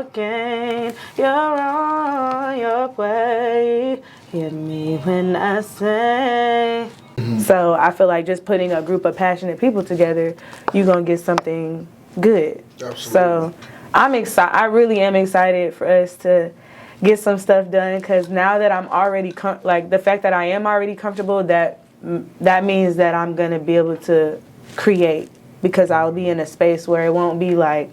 walking, you're on your way. Hear me when I say. So I feel like just putting a group of passionate people together, you're going to get something good. Absolutely. So I'm excited. I really am excited for us to get some stuff done, because now that I'm already, the fact that I am already comfortable, that means that I'm going to be able to create, because I'll be in a space where it won't be like,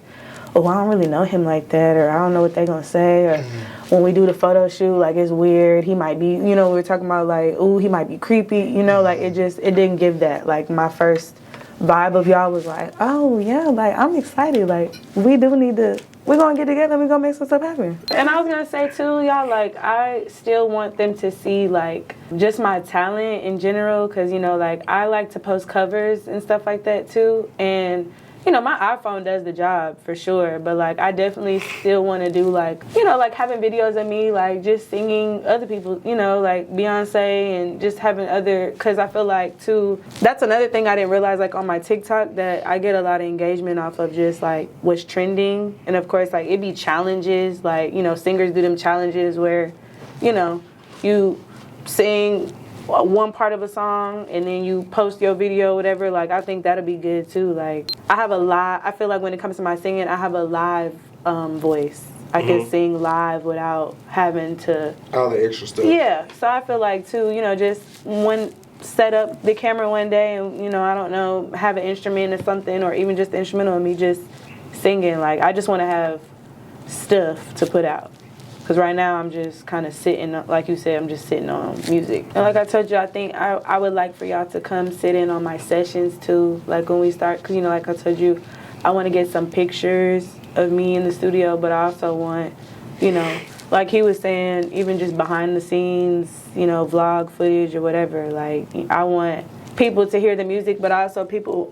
oh, I don't really know him like that, or I don't know what they're going to say, or when we do the photo shoot, like, it's weird, he might be, we were talking about, like, ooh, he might be creepy, like, it didn't give that. Like, my first vibe of y'all was like, oh, yeah, like, I'm excited, like, we do need to, we're going to get together and we're going to make some stuff happen. And I was going to say, too, y'all, like, I still want them to see, like, just my talent in general, because, like, I like to post covers and stuff like that, too, and my iPhone does the job for sure, but like I definitely still want to do like, like having videos of me like just singing other people, like Beyonce, and just having other, because I feel like too, that's another thing I didn't realize, like on my TikTok, that I get a lot of engagement off of just like what's trending. And of course, like it be challenges, like, singers do them challenges where, you sing one part of a song and then you post your video, whatever. Like I think that'll be good too. Like I feel like when it comes to my singing, I have a live voice. I can sing live without having to all the extra stuff. Yeah, so I feel like too, just set up the camera one day and I don't know, have an instrument or something, or even just the instrumental of me just singing. Like I just want to have stuff to put out. Because right now I'm just kind of sitting, like you said, I'm just sitting on music. And like I told you, I think I would like for y'all to come sit in on my sessions too. Like when we start, because like I told you, I want to get some pictures of me in the studio, but I also want, like he was saying, even just behind the scenes, vlog footage or whatever. Like I want people to hear the music, but also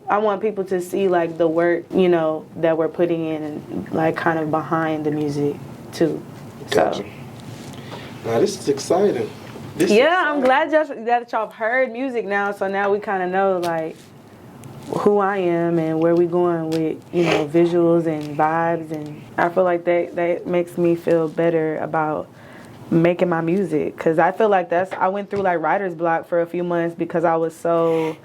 I want people to see like the work, that we're putting in, and like kind of behind the music too. Gotcha. So. Now this is exciting. I'm glad that y'all have heard music now, so now we kind of know like who I am and where we going with visuals and vibes, and I feel like that makes me feel better about making my music, because I feel like I went through like writer's block for a few months because I was so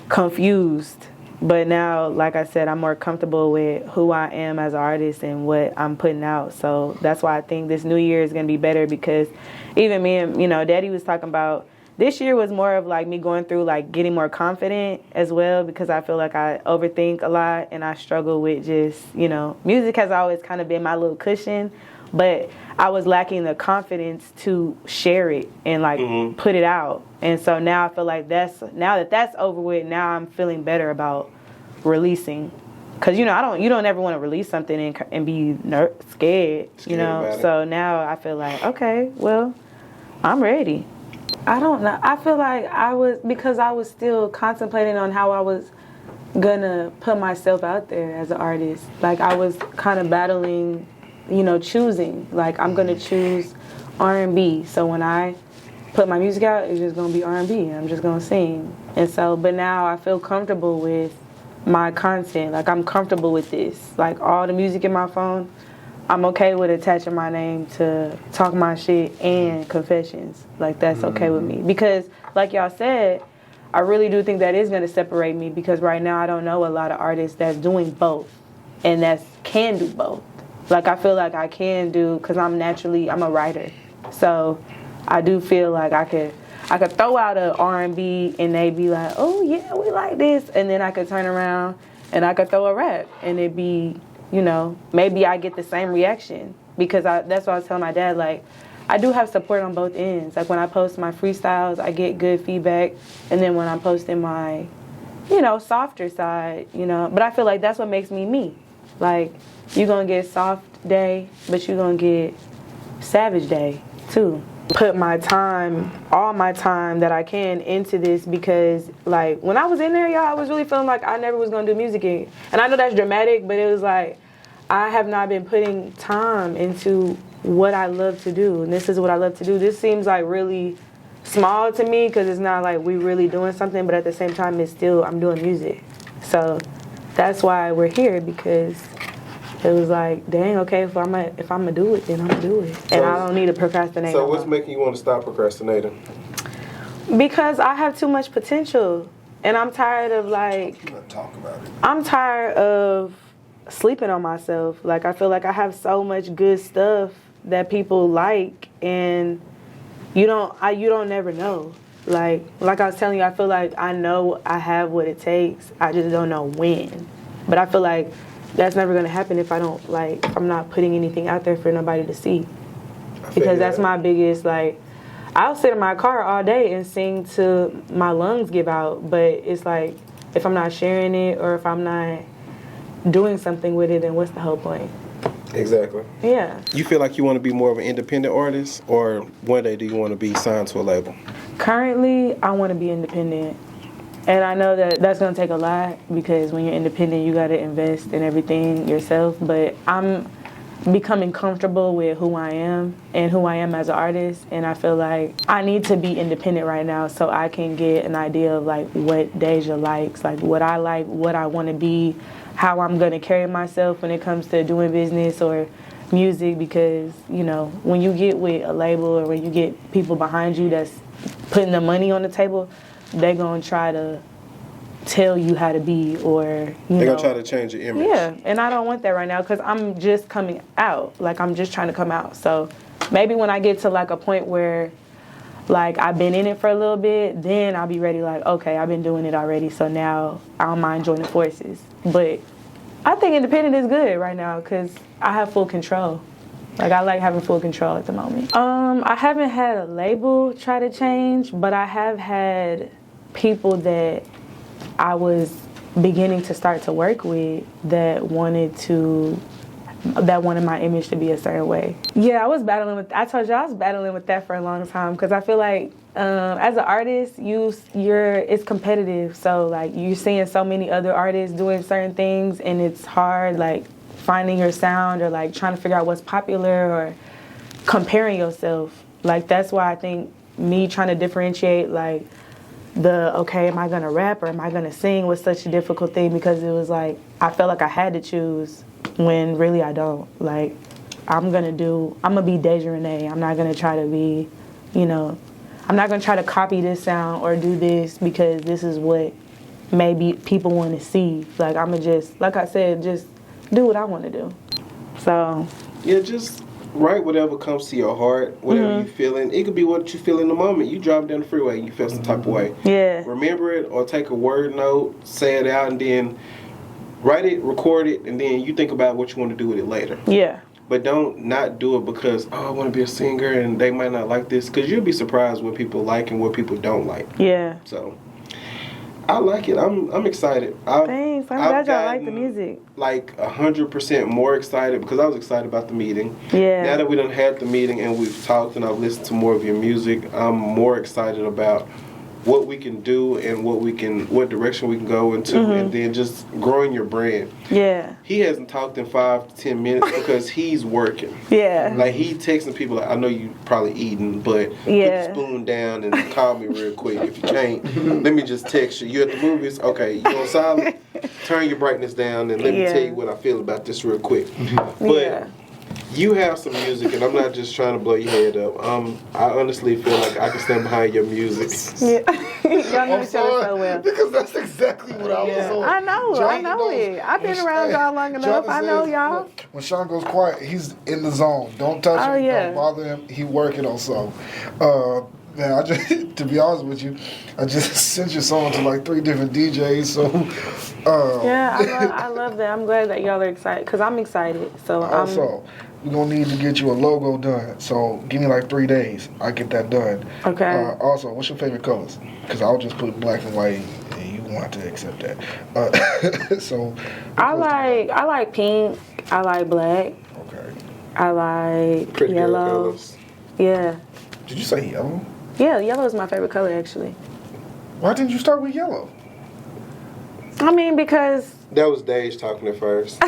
confused. But now, like I said, I'm more comfortable with who I am as an artist and what I'm putting out. So that's why I think this new year is going to be better, because even me and, Daddy was talking about, this year was more of like me going through like getting more confident as well, because I feel like I overthink a lot and I struggle with just, music has always kind of been my little cushion, but I was lacking the confidence to share it and like put it out. And so now I feel like now that that's over with, now I'm feeling better about releasing. Because, you don't ever want to release something and be scared, So now I feel like, okay, well, I'm ready. I don't know. I feel like because I was still contemplating on how I was gonna put myself out there as an artist. Like I was kind of battling, choosing. Like I'm gonna choose R&B. So when I put my music out, it's just gonna be R&B. I'm just gonna sing. And so, but now I feel comfortable with my content. Like I'm comfortable with this. Like all the music in my phone, I'm okay with attaching my name to Talk My Shit and Confessions. Like that's okay with me. Because like y'all said, I really do think that is gonna separate me, because right now I don't know a lot of artists that's doing both and that can do both. Like I feel like I can do, because I'm a writer. So I do feel like I could throw out a R&B and they be like, oh yeah, we like this. And then I could turn around and I could throw a rap and it'd be, maybe I get the same reaction. Because that's what I was telling my dad, like, I do have support on both ends. Like when I post my freestyles, I get good feedback. And then when I'm posting my, softer side, but I feel like that's what makes me me. Like, you're going to get soft day, but you're going to get savage day, too. Put my time, all my time that I can into this, because, like, when I was in there, y'all, I was really feeling like I never was going to do music again. And I know that's dramatic, but it was like, I have not been putting time into what I love to do. And this is what I love to do. This seems like really small to me, because it's not like we really doing something, but at the same time, it's still, I'm doing music. So that's why we're here, because it was like, dang, okay, if I'm gonna do it, then I'm gonna do it, and I don't need to procrastinate. So no what's more. making you want to stop procrastinating? Because I have too much potential, and I'm tired of like. Let's talk about it. I'm tired of sleeping on myself. Like, I feel like I have so much good stuff that people like, and you don't never know. Like I was telling you, I feel like I know I have what it takes. I just don't know when. But I feel like that's never gonna happen if I'm not putting anything out there for nobody to see. Because that's my biggest, like, I'll sit in my car all day and sing till my lungs give out, but it's like, if I'm not sharing it or if I'm not doing something with it, then what's the whole point? Exactly. Yeah. You feel like you want to be more of an independent artist, or one day do you want to be signed to a label? Currently, I want to be independent. And I know that that's going to take a lot, because when you're independent, you got to invest in everything yourself. But I'm becoming comfortable with who I am and who I am as an artist, and I feel like I need to be independent right now so I can get an idea of like what Daijah likes, like what I want to be, how I'm going to carry myself when it comes to doing business or music, because you know, when you get with a label or when you get people behind you that's putting the money on the table, they're going to try to tell you how to be, or they're gonna try to change your image. Yeah, and I don't want that right now, because I'm just coming out. Like, I'm just trying to come out. So maybe when I get to like a point where like I've been in it for a little bit, then I'll be ready, like, okay, I've been doing it already, so now I don't mind joining forces. But I think independent is good right now, because I have full control. Like, I like having full control at the moment. I haven't had a label try to change, but I have had people that I was beginning to start to work with that wanted my image to be a certain way. Yeah, I told you I was battling with that for a long time, because I feel like as an artist, it's competitive. So like, you're seeing so many other artists doing certain things, and it's hard, like finding your sound or like trying to figure out what's popular or comparing yourself. Like, that's why I think me trying to differentiate, like, okay, am I gonna rap or am I gonna sing was such a difficult thing, because it was like, I felt like I had to choose when really I don't. Like, I'm gonna be Daijah Renae. I'm not gonna try to be, I'm not gonna try to copy this sound or do this because this is what maybe people want to see. Like, I'm gonna just, like I said, just do what I want to do. So yeah, just write whatever comes to your heart, whatever you feeling. It could be what you feel in the moment. You drive down the freeway and you feel some type of way. Yeah. Remember it, or take a word note, say it out, and then write it, record it, and then you think about what you want to do with it later. Yeah. But don't not do it because, I want to be a singer and they might not like this, because you'll be surprised what people like and what people don't like. Yeah. So I like it. I'm excited. Thanks. I'm glad y'all like the music. Like 100% more excited, because I was excited about the meeting. Yeah. Now that we done had the meeting and we've talked and I've listened to more of your music, I'm more excited about what we can do and what direction we can go into, and then just growing your brand. Yeah. He hasn't talked in 5 to 10 minutes because he's working. Yeah. Like, he texting people like, I know you probably eating, but put the spoon down and call me real quick. If you can't, let me just text you. You at the movies? Okay, you on silent? Turn your brightness down and let me tell you what I feel about this real quick. But you have some music, and I'm not just trying to blow your head up. I honestly feel like I can stand behind your music. Yeah. Y'all know each other so well. Because that's exactly what I was on. I know it. I've been around y'all long enough. I know y'all. Look, when Sean goes quiet, he's in the zone. Don't touch him. Don't bother him. He working on something. Man, I just, to be honest with you, I just sent your song to like 3 different DJs. So, I love that. I'm glad that y'all are excited, because I'm excited. So also, we're gonna need to get you a logo done. So give me like 3 days. I get that done. Okay. Also, what's your favorite colors? Because I'll just put black and white, and you want to accept that. So I like pink. I like black. Okay. I like Pretty yellow. girl colors. Yeah. Did you say yellow? Yeah, yellow is my favorite color, actually. Why didn't you start with yellow? I mean, because That was Daijah talking at first.